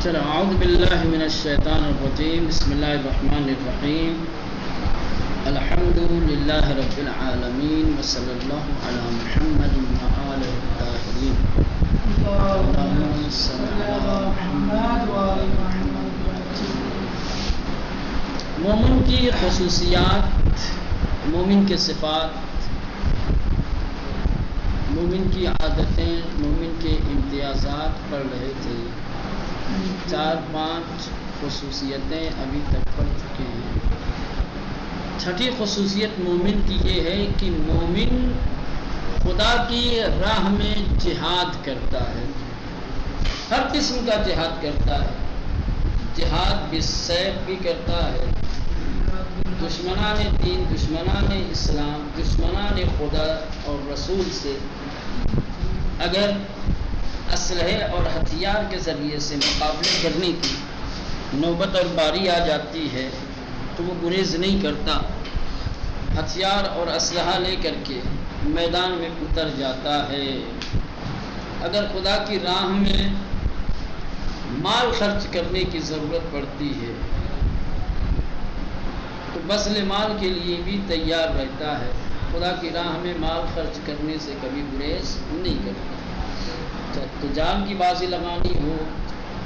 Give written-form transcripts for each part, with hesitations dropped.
چلو اعوذ باللہ من الشیطان الرجیم بسم اللہ الرحمن الرحیم الحمد للہ رب العالمین وصلی اللہ علی محمد وآلہ الطاہرین اللہم صل علی محمد وآل محمد۔ مومن کی خصوصیات، مومن کے صفات، مومن کی عادتیں، مومن کے امتیازات پڑھ رہے تھے۔ 4-5 خصوصیتیں ابھی تک پڑھ چکے ہیں۔ چھٹی خصوصیت مومن کی یہ ہے کہ مومن خدا کی راہ میں جہاد کرتا ہے، ہر قسم کا جہاد کرتا ہے۔ جہاد بالسیف بھی کرتا ہے، دشمنان دین، دشمنان اسلام، دشمنان خدا اور رسول سے اگر اسلحے اور ہتھیار کے ذریعے سے مقابلے کرنے کی نوبت اور باری آ جاتی ہے تو وہ گریز نہیں کرتا، ہتھیار اور اسلحہ لے کر کے میدان میں اتر جاتا ہے۔ اگر خدا کی راہ میں مال خرچ کرنے کی ضرورت پڑتی ہے تو بذل مال کے لیے بھی تیار رہتا ہے، خدا کی راہ میں مال خرچ کرنے سے کبھی گریز نہیں کرتا۔ تو جان کی بازی لگانی ہو،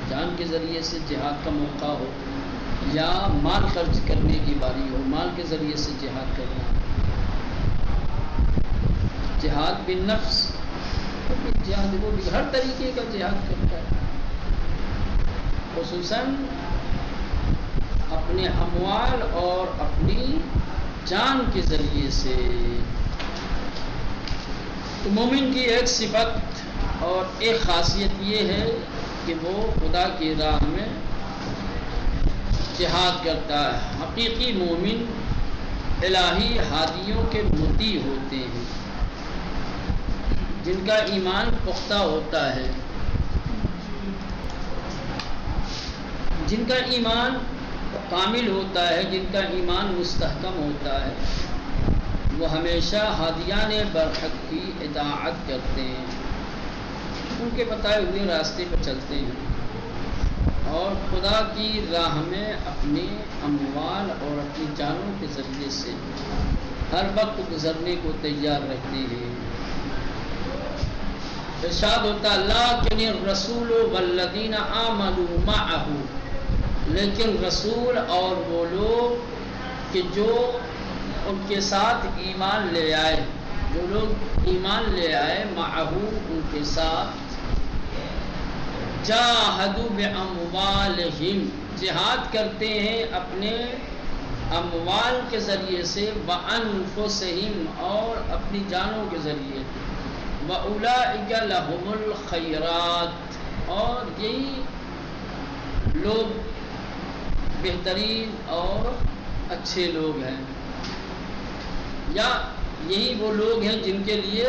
جان کے ذریعے سے جہاد کا موقع ہو، یا مال خرچ کرنے کی باری ہو، مال کے ذریعے سے جہاد کرنا، جہاد بالنفس، جہاد وہ بھی ہر طریقے کا جہاد کرتا ہے، خصوصاً اپنے اموال اور اپنی جان کے ذریعے سے۔ تو مومن کی ایک صفت اور ایک خاصیت یہ ہے کہ وہ خدا کی راہ میں جہاد کرتا ہے۔ حقیقی مومن الہی ہادیوں کے مطیع ہوتے ہیں، جن کا ایمان پختہ ہوتا ہے، جن کا ایمان کامل ہوتا ہے، جن کا ایمان مستحکم ہوتا ہے، وہ ہمیشہ ہادیان برحق کی اطاعت کرتے ہیں، ان کے بتائے ہوئے راستے پر چلتے ہیں اور خدا کی راہ میں اپنے اموال اور اپنی جانوں کے ذریعے سے ہر وقت گزرنے کو تیار رہتے ہیں۔ ارشاد ہوتا لیکن الرسول والذین آمنوا معہ، لیکن رسول اور وہ لوگ کہ جو ان کے ساتھ ایمان لے آئے، جو لوگ ایمان لے آئے، معہ ان کے ساتھ، جاہدوا باموالہم، جہاد کرتے ہیں اپنے اموال کے ذریعے سے، وانفسہم، اور اپنی جانوں کے ذریعے، واولئک لہم الخیرات، اور یہی لوگ بہترین اور اچھے لوگ ہیں، یا یہی وہ لوگ ہیں جن کے لیے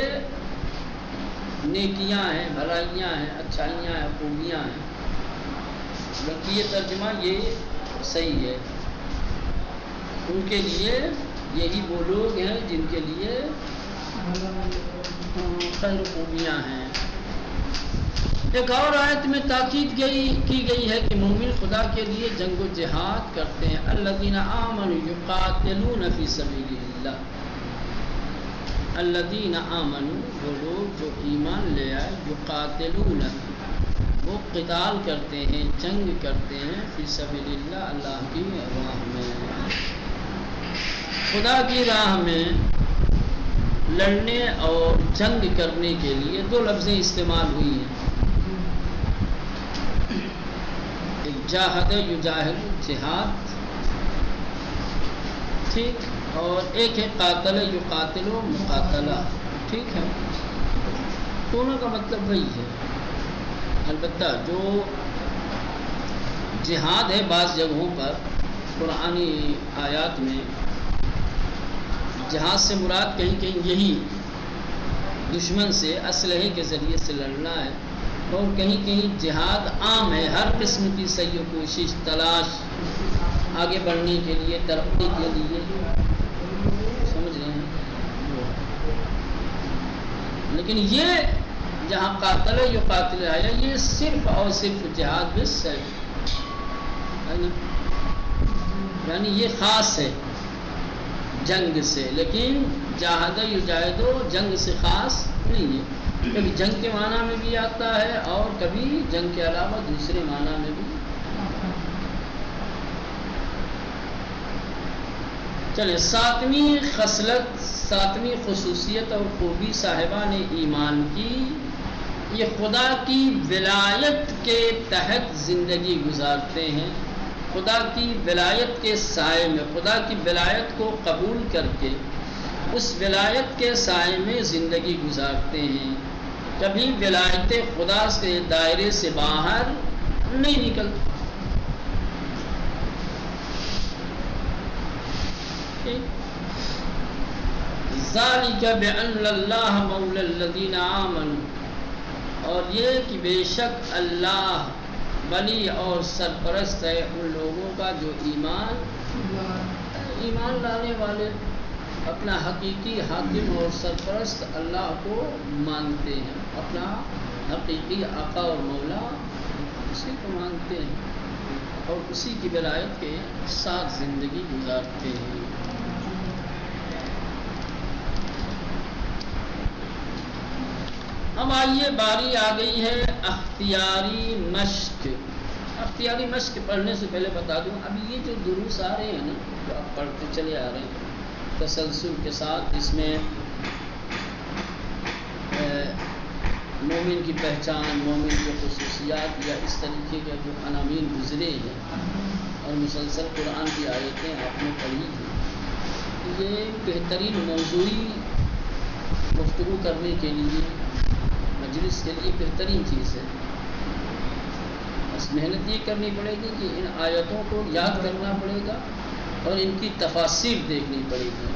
نیکیاں ہیں، بھلائیاں ہیں، اچھائیاں ہیں، خوبیاں ہیں، بلکہ یہ ترجمہ یہ صحیح ہے، ان کے لیے یہی وہ لوگ ہیں جن کے لیے خیر خوبیاں ہیں۔ ایک اور آیت میں تاکید کی گئی ہے کہ مومن خدا کے لیے جنگ و جہاد کرتے ہیں۔ الذین آمنوا یقاتلون فی سبیل اللہ، الذین آمنوا، وہ لوگ جو ایمان لے آئے، یقاتلون، وہ قتال کرتے ہیں، جنگ کرتے ہیں، فی سبیل اللہ، اللہ کی راہ میں، خدا کی راہ میں لڑنے اور جنگ کرنے کے لیے 2 لفظیں استعمال ہوئی ہیں، ایک جاہد یجاہد، جہاد، ٹھیک، اور ایک ہے قاتل یقاتل، مقاتلہ، ٹھیک ہے، دونوں کا مطلب وہی ہے۔ البتہ جو جہاد ہے بعض جگہوں پر قرآنی آیات میں جہاد سے مراد کہیں کہیں یہی دشمن سے اسلحے کے ذریعے سے لڑنا ہے، اور کہیں کہیں جہاد عام ہے، ہر قسم کی سعی و کوشش، تلاش، آگے بڑھنے کے لیے، ترقی کے لیے، سمجھ رہے ہیں۔ لیکن یہ جہاں قاتل یقاتل آیا یہ صرف اور صرف جہاد بالسیف ہے نا، یعنی یہ خاص ہے جنگ سے، لیکن جاہد یجاہدو جنگ سے خاص نہیں ہے، کبھی جنگ کے معنی میں بھی آتا ہے اور کبھی جنگ کے علاوہ دوسرے معنی میں بھی۔ چلیں ساتویں خصلت، ساتویں خصوصیت اور خوبی صاحبان ایمان کی، یہ خدا کی ولایت کے تحت زندگی گزارتے ہیں، خدا کی ولایت کے سائے میں، خدا کی ولایت کو قبول کر کے اس ولایت کے سائے میں زندگی گزارتے ہیں، کبھی ولایت خدا کے دائرے سے باہر نہیں نکلتے۔ ذالک بأن اللہ مولی الذین آمنوا، اور یہ کہ بے شک اللہ ولی اور سرپرست ہے ان لوگوں کا جو ایمان لانے والے اپنا حقیقی حاکم اور سرپرست اللہ کو مانتے ہیں، اپنا حقیقی آقا اور مولا اسی کو مانتے ہیں اور اسی کی ولایت کے ساتھ زندگی گزارتے ہیں۔ اب آئیے باری آ گئی ہے اختیاری مشق۔ اختیاری مشق پڑھنے سے پہلے بتا دوں، ابھی یہ جو دروس آ رہے ہیں نا، جو آپ پڑھتے چلے آ رہے ہیں تسلسل کے ساتھ، اس میں مومن کی پہچان، مومن کی خصوصیات یا اس طریقے کے جو عناوین گزرے ہیں اور مسلسل قرآن کی آیتیں آپ نے پڑھی ہیں، یہ بہترین موضوعی گفتگو کرنے کے لیے، مجلس کے لیے بہترین چیز ہے۔ بس محنت یہ کرنی پڑے گی کہ ان آیتوں کو یاد کرنا پڑے گا اور ان کی تفاسیر دیکھنی پڑے گی،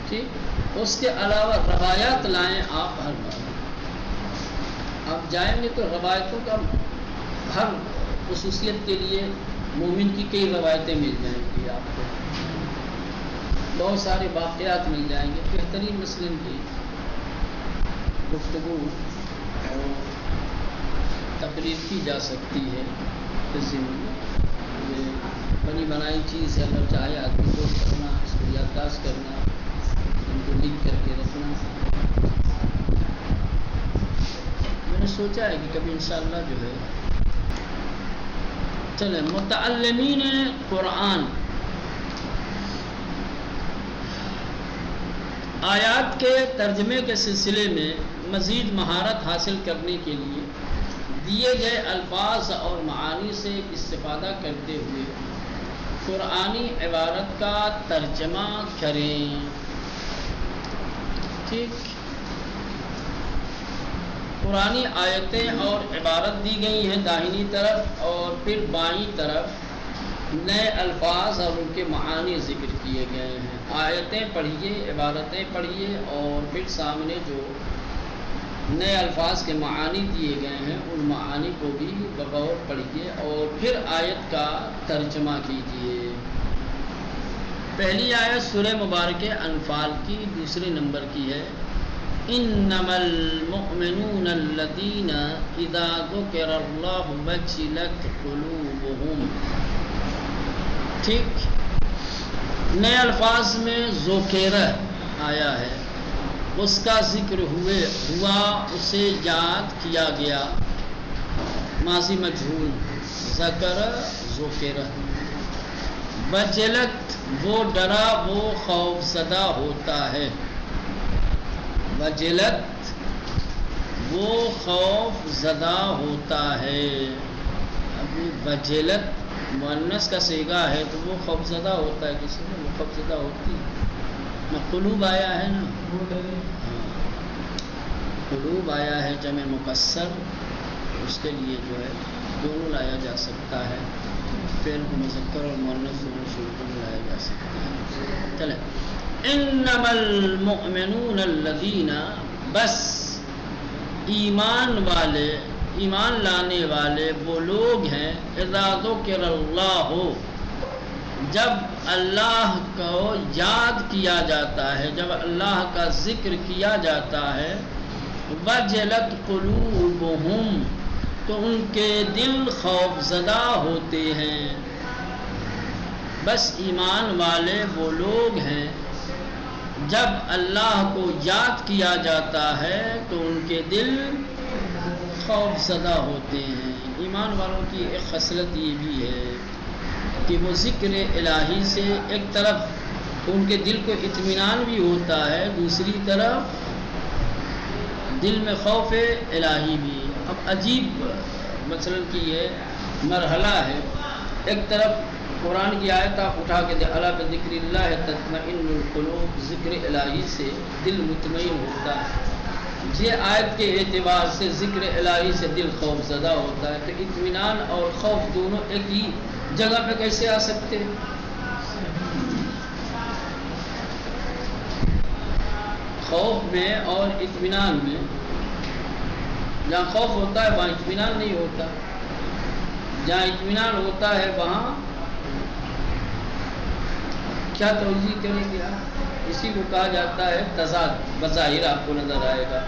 ٹھیک؟ اس کے علاوہ روایات لائیں آپ ہر بار، آپ جائیں گے تو روایتوں کا ہر خصوصیت کے لیے مومن کی کئی روایتیں مل جائیں گی، آپ کو بہت سارے واقعات مل جائیں گے، بہترین مسلم کی گفتگو اور تقریر کی جا سکتی ہے۔ اس یہ بنی بنائی چیز ہے، اگر چاہے آدمی کو کرنا، اس کو یادداشت کرنا، ان کو لکھ کر کے رکھنا۔ میں نے سوچا ہے کہ کبھی انشاءاللہ جو ہے چلیں متعلمین قرآن آیات کے ترجمے کے سلسلے میں مزید مہارت حاصل کرنے کے لیے دیے گئے الفاظ اور معانی سے استفادہ کرتے ہوئے قرآنی عبارت کا ترجمہ کریں، ٹھیک؟ قرآنی آیتیں اور عبارت دی گئی ہیں داہنی طرف اور پھر بائیں طرف نئے الفاظ اور ان کے معانی ذکر کیے گئے ہیں۔ آیتیں پڑھیے، عبارتیں پڑھیے اور پھر سامنے جو نئے الفاظ کے معانی دیے گئے ہیں ان معانی کو بھی بغور پڑھیے اور پھر آیت کا ترجمہ کیجیے۔ پہلی آیت سورہ مبارکہ انفال کی دوسرے نمبر کی ہے، انما المؤمنون الذین اذا ذکر اللہ وجلت قلوبهم، ٹھیک؟ نئے الفاظ میں ذکر آیا ہے، اس کا ذکر ہوا، اسے یاد کیا گیا، ماضی مجہول، ذکر ذکر۔ وجلت وہ ڈرا، وہ خوف زدہ ہوتا ہے، وجلت وہ خوف زدہ ہوتا ہے۔ ابھی وجلت مؤنث کا صیغہ ہے تو وہ خوف زدہ ہوتا ہے، کسی میں وہ خوف زدہ ہوتی ہے۔ قلوب آیا ہے نا، قلوب آیا ہے جمع مکسر، اس کے لیے جو ہے دونوں لایا جا سکتا ہے، فعل کو مذکر اور مؤنث دونوں صورتوں میں لایا جا سکتا ہے۔ چلیں، انما المؤمنون الذین، بس ایمان والے، ایمان لانے والے وہ لوگ ہیں، اذا ذکر اللہ، جب اللہ کو یاد کیا جاتا ہے، جب اللہ کا ذکر کیا جاتا ہے، وجلت قلوبہم، تو ان کے دل خوف زدہ ہوتے ہیں. بس ایمان والے وہ لوگ ہیں جب اللہ کو یاد کیا جاتا ہے تو ان کے دل خوف زدہ ہوتے ہیں. ایمان والوں کی ایک خصلت یہ بھی ہے کہ وہ ذکر الہی سے ایک طرف ان کے دل کو اطمینان بھی ہوتا ہے، دوسری طرف دل میں خوف الہی بھی. اب عجیب مثلا کہ یہ مرحلہ ہے، ایک طرف قرآن کی آیت آپ اٹھا کے دے الا بذکر اللہ تطمئن القلوب، ذکر الہی سے دل مطمئن ہوتا ہے. یہ آیت کے اعتبار سے ذکر الہی سے دل خوف زدہ ہوتا ہے، تو اطمینان اور خوف دونوں ایک ہی جگہ پہ کیسے آ سکتے ہیں؟ خوف میں اور اطمینان میں، جہاں خوف ہوتا ہے وہاں اطمینان نہیں ہوتا، جہاں اطمینان ہوتا ہے وہاں کیا توجیہ کریں گے آپ؟ اسی کو کہا جاتا ہے تضاد. بظاہر آپ کو نظر آئے گا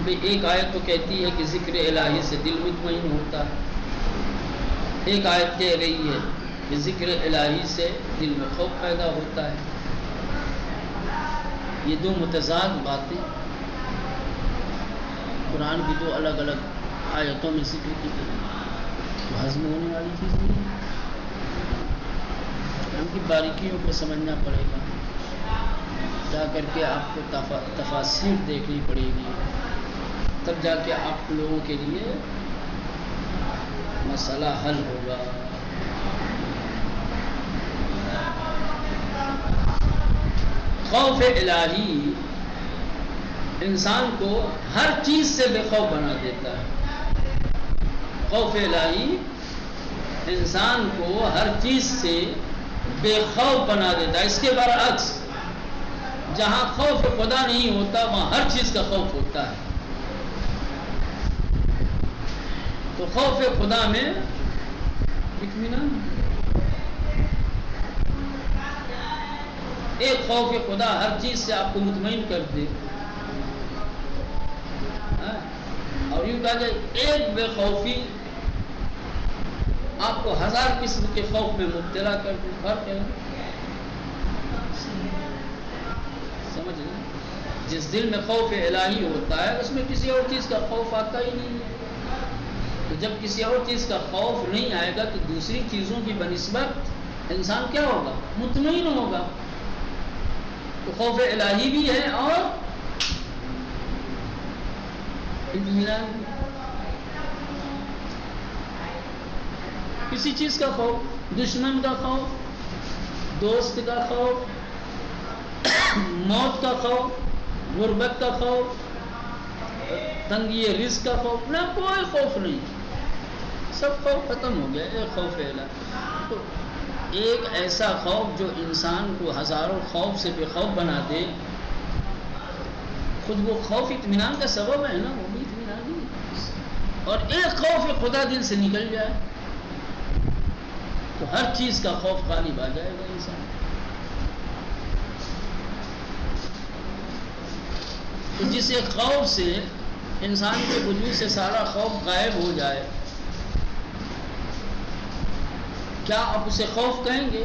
کہ ایک آیت تو کہتی ہے کہ ذکر الہی سے دل مطمئن ہوتا ہے، ایک آیت کہہ رہی ہے کہ ذکر الہی سے دل میں خوف پیدا ہوتا ہے. یہ دو متضاد باتیں قرآن کی دو الگ الگ آیتوں میں ذکر کی گئی، ہضم ہونے والی چیز نہیں ہے. ان کی باریکیوں کو سمجھنا پڑے گا، جا کر کے آپ کو تفاسیر دیکھنی پڑے گی، تب جا کے آپ لوگوں کے لیے مسئلہ حل ہوگا. خوف الہی انسان کو ہر چیز سے بے خوف بنا دیتا ہے. خوف الہی انسان کو ہر چیز سے بے خوف بنا دیتا ہے. اس کے برعکس جہاں خوف خدا نہیں ہوتا وہاں ہر چیز کا خوف ہوتا ہے. تو خوف خدا میں اطمینان، ایک خوف خدا ہر چیز سے آپ کو مطمئن کر دے، اور یوں کہا جائے ایک بے خوفی آپ کو 1000 قسم کے خوف میں مبتلا کر دے. فرق ہے، سمجھ لیں. جس دل میں خوف الہی ہوتا ہے اس میں کسی اور چیز کا خوف آتا ہی نہیں ہے. تو جب کسی اور چیز کا خوف نہیں آئے گا تو دوسری چیزوں کی بنسبت انسان کیا ہوگا؟ مطمئن ہوگا. تو خوف الہی بھی ہے اور اطمینان بھی. کسی چیز کا خوف، دشمن کا خوف، دوست کا خوف، موت کا خوف، غربت کا خوف، تنگی رزق کا خوف، نہ کوئی خوف نہیں، سب خوف ختم ہو گیا. ایک خوف الہی. تو ایک ایسا خوف جو انسان کو ہزاروں خوف سے بے خوف بنا دے، خود وہ خوف اطمینان کا سبب ہے نا، وہ بھی اطمینان ہی. اور ایک خوف خدا دل سے نکل جائے تو ہر چیز کا خوف غالب آ جائے گا انسان. تو جس ایک خوف سے انسان کے وجود سے سارا خوف غائب ہو جائے، کیا آپ اسے خوف کہیں گے؟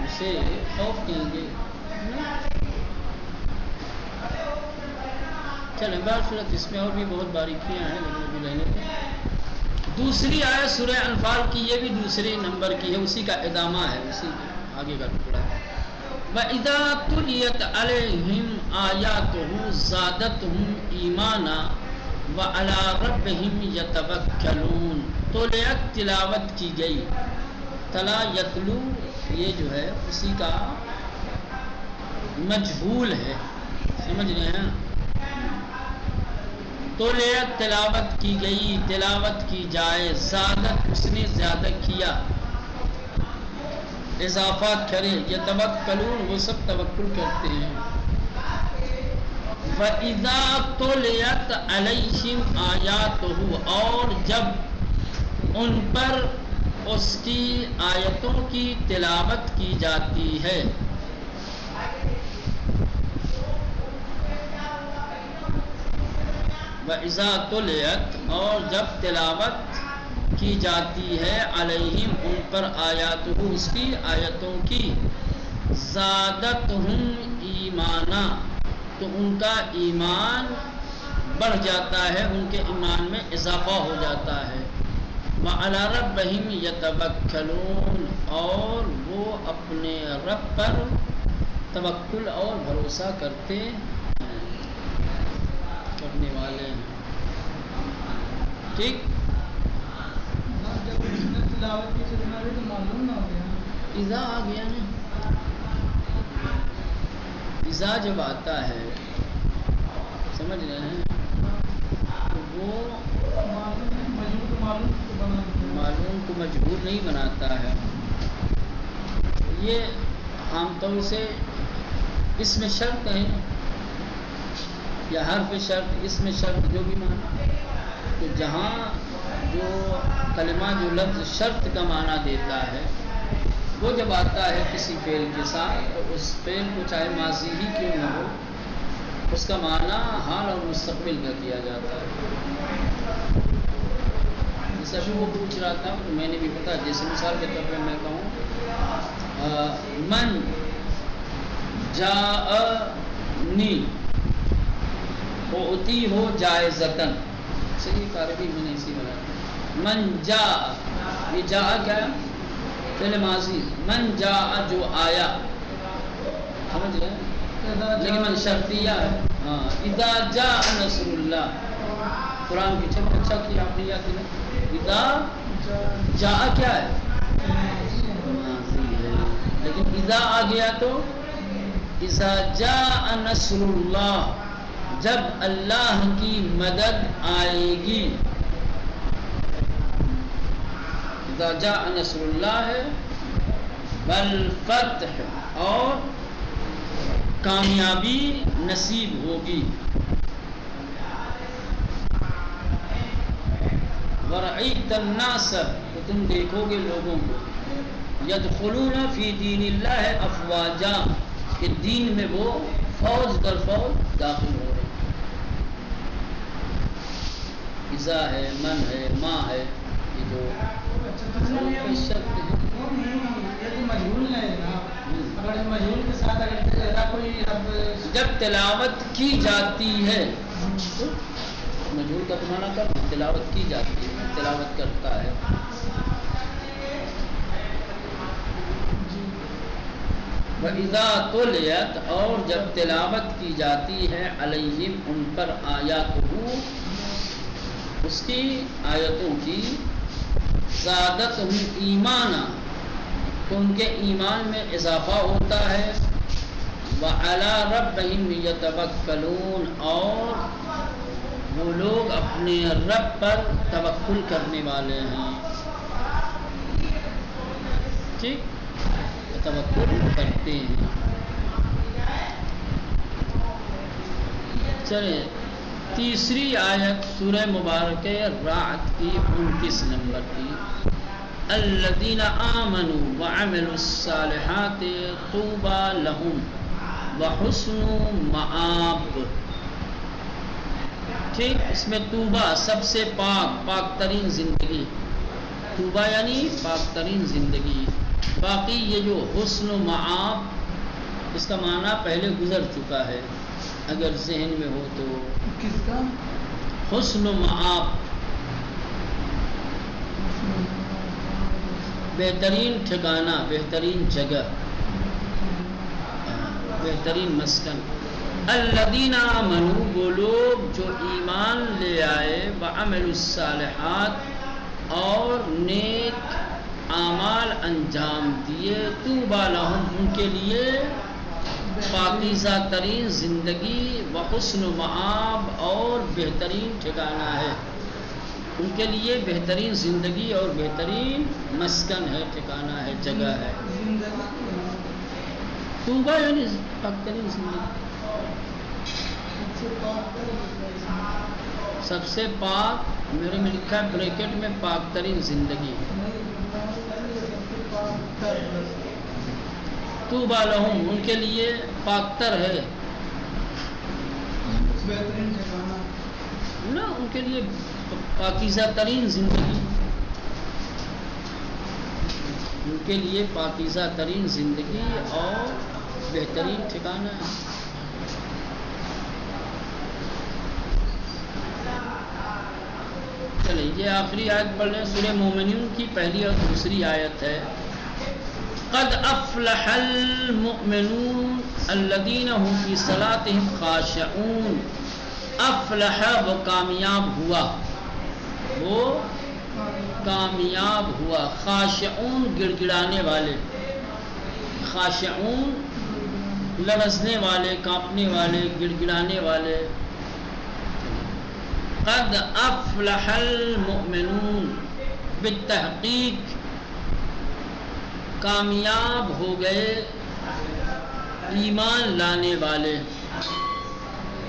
اسے خوف کہیں گے؟ چلیں بات اس میں اور بھی بہت باریکیاں ہیں، لیکن ابھی رہنے دیں. دوسری آیت سورہ انفال کی، یہ بھی دوسرے نمبر کی ہے، اسی کا ادامہ ہے، اسی کا آگے کا ٹکڑا ہے. وَإِذَا تُلِيَتْ عَلَيْهِمْ آيَاتُهُ زَادَتْهُمْ إِيمَانًا وَعَلَىٰ رَبِّهِمْ يَتَوَكَّلُونَ. تُلِيَتْ تلاوت کی گئی، تلا یتلو یہ جو ہے اسی کا مجہول ہے، سمجھ رہے ہیں. تلیت تلاوت کی گئی، تلاوت کی جائے، زادت اس نے زیادہ کیا، اضافہ کرے. یتوکلون وہ سب توکل کرتے ہیں. وَإِذَا تُلِيَتْ عَلَيْهِمْ آيَاتُهُ اور جب ان پر اس کی آیتوں کی تلاوت کی جاتی ہے. وَإِذَا تُلِيَتْ اور جب تلاوت کی جاتی ہے علیہم ان پر آیاتہ اس کی آیتوں کی زادتہم ایمانا تو ان کا ایمان بڑھ جاتا ہے، ان کے ایمان میں اضافہ ہو جاتا ہے۔ وَعَلَىٰ رَبِّهِمْ يَتَوَكَّلُونَ اور وہ اپنے رب پر توکل اور بھروسہ کرنے والے ہیں۔ ٹھیک، اذا آ گیا نا، اذا جب آتا ہے سمجھ رہے ہیں تو وہ معلوم کو مجبور نہیں بناتا ہے۔ یہ عام طور سے اس میں شرط ہے یا حرف شرط، اس میں شرط جو بھی معنی، تو جہاں جو کلمہ جو لفظ شرط کا معنی دیتا ہے وہ جب آتا ہے کسی فعل کے ساتھ تو اس فعل کو چاہے ماضی ہی کیوں نہ ہو اس کا معنی حال اور مستقبل کا کیا جاتا ہے۔ جیسے ابھی وہ پوچھ رہا تھا تو میں نے بھی بتا، جیسے مثال کے طور پہ میں کہوں من جاءنی اعطی ہو جائزتن، صحیح عربی میں نے اسی بنایا، من جاء، یہ جاء کیا ہے؟ فعل ماضی، من جاء جو آیا، سمجھ رہے ہیں، لیکن من شرطیہ ہے۔ ہاں، اذا جاء نصر اللہ، قرآن کی چھپ اچھا کیا آپ نے یاد کیا، اذا جاء کیا ہے؟ ماضی ہے، لیکن اذا آ گیا تو اذا جاء نصر اللہ، جب اللہ کی مدد آئے گی، اذا جاء نصر اللہ ہے، والفتح اور کامیابی نصیب ہوگی، ورأیت الناس تو تم دیکھو گے لوگوں کو، یدخلون فی دین اللہ افواجا کہ دین میں وہ فوج در فوج داخل ہو رہے ہیں۔ اذا ہے، من ہے، ما ہے، یہ جو جب تلاوت کی جاتی ہے، مجہول کا تمہارا کر تلاوت کی جاتی ہے، تلاوت کرتا ہے۔ وَإِذَا تُلِيَتْ اور جب تلاوت کی جاتی ہے علیہم ان پر آیاتہ اس کی آیتوں کی زادتہم ایمانا تو ان کے ایمان میں اضافہ ہوتا ہے، وَعَلَىٰ رَبِّهِمْ يَتَوَكَّلُونَ اور وہ لوگ اپنے رب پر توکل کرنے والے ہیں۔ ٹھیک، توکل کرتے ہیں۔ چلیں تیسری آیت سورہ مبارکہ رعد کی 29 نمبر کی، الذین آمنوا وعملوا الصالحات طوبی لہم وحسن مآب۔ ٹھیک، اس میں طوبہ سب سے پاک، پاک ترین زندگی، طوبہ یعنی پاک ترین زندگی۔ باقی یہ جو حسن و مآب اس کا معنی پہلے گزر چکا ہے، اگر ذہن میں ہو تو۔ کس کا؟ حسن و مآب، بہترین ٹھکانہ، بہترین جگہ، بہترین مسکن۔ الذین آمنوا وہ لوگ جو ایمان لے آئے، وعملوا الصالحات اور نیک اعمال انجام دیے، طوبی لہم ان کے لیے پاکیزہ ترین زندگی، وحسن مآب اور بہترین ٹھکانہ ہے، ان کے لیے بہترین زندگی اور بہترین مسکن ہے، ٹھکانہ ہے، جگہ ہے۔ طوبہ یعنی پاک ترین زندگی، سب سے پاک، میرے میں لکھا ہے بریکٹ میں پاک ترین زندگی۔ طوبی لہم ان کے لیے پاک تر ہے، نا ان کے لیے پاکیزہ ترین زندگی، ان کے لیے پاکیزہ ترین زندگی اور بہترین ٹھکانہ ہے۔ چلیں یہ آخری آیت پڑھ لیں، سورہ مومنون کی پہلی اور دوسری آیت ہے۔ قد افلح المؤمنون الذین هم فی صلاتهم خاشعون۔ افلح وہ کامیاب ہوا، وہ کامیاب ہوا۔ خاشعون گڑ گڑانے والے، خاشعون لرزنے والے، کانپنے والے، گڑ گڑانے والے۔ قد افلح المؤمنون، بالتحقیق کامیاب ہو گئے ایمان لانے والے،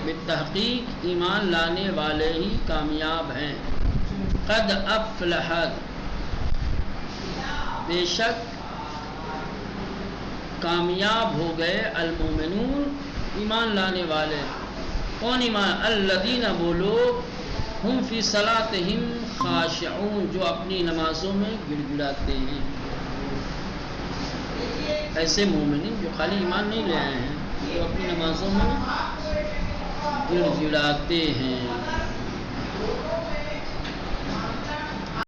بالتحقیق ایمان لانے والے ہی کامیاب ہیں۔ قد افلح بے شک کامیاب ہو گئے المؤمنون ایمان لانے والے۔ کون ایمان؟ الذین وہ لوگ ہم فی صلاتہم خاشعون جو اپنی نمازوں میں گڑ گڑاتے ہیں۔ ایسے مومنین جو خالی ایمان نہیں لے آئے ہیں، جو اپنی نمازوں میں گڑ گڑاتے ہیں۔